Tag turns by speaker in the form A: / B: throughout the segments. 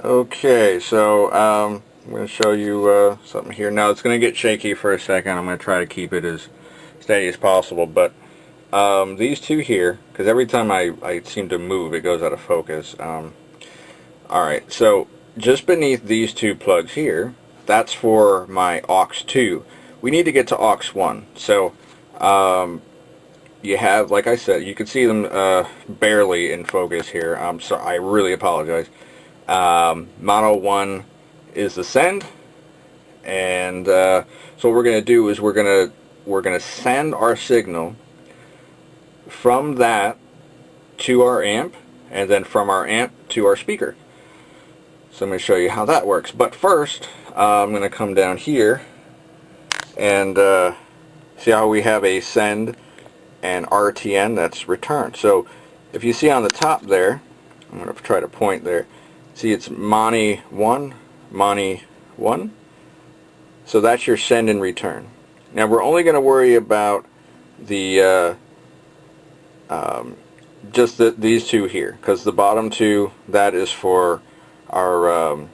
A: Okay, so I'm going to show you something here. Now it's going to get shaky for a second. I'm going to try to keep it as steady as possible, but these two here, because every time I seem to move it goes out of focus. Alright, so just beneath these two plugs here, that's for my aux 2. We need to get to aux 1. So you have, like I said, you can see them barely in focus here. I'm sorry, I really apologize. Mono 1 is the send, and so what we're going to do is we're going to send our signal from that to our amp, and then from our amp to our speaker. So I'm going to show you how that works. But first, I'm going to come down here and see how we have a send and RTN, that's return. So if you see on the top there, I'm going to try to point there. See, it's Moni 1, Moni 1. So that's your send and return. Now we're only going to worry about the just these two here, because the bottom two, that is for our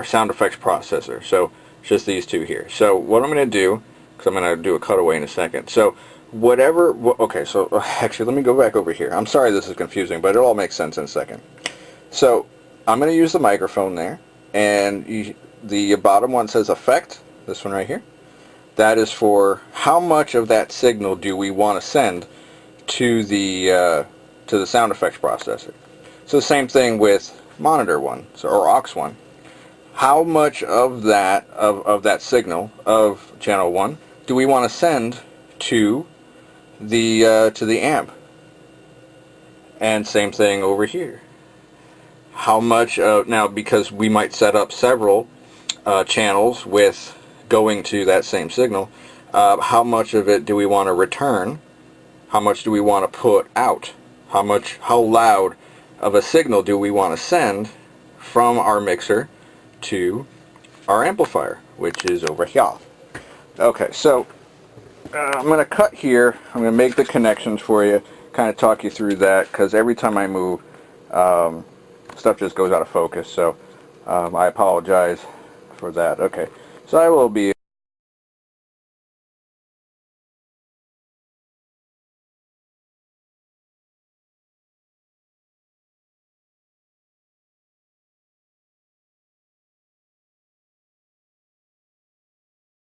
A: sound effects processor. So just these two here. So what I'm going to do, because I'm going to do a cutaway in a second. So whatever, okay, so actually let me go back over here. I'm sorry this is confusing, but it all makes sense in a second. So I'm going to use the microphone there, and the bottom one says effect, this one right here. That is for how much of that signal do we want to send to the sound effects processor. So the same thing with monitor 1, so, or aux 1. How much of that signal of channel 1 do we want to send to the amp? And same thing over here. How much now, because we might set up several channels with going to that same signal, how much of it do we want to return? How much do we want to put out? How loud of a signal do we want to send from our mixer to our amplifier, which is over here? Okay, so I'm going to cut here. I'm going to make the connections for you, kind of talk you through that, because every time I move, stuff just goes out of focus, so I apologize for that. Okay, so I will be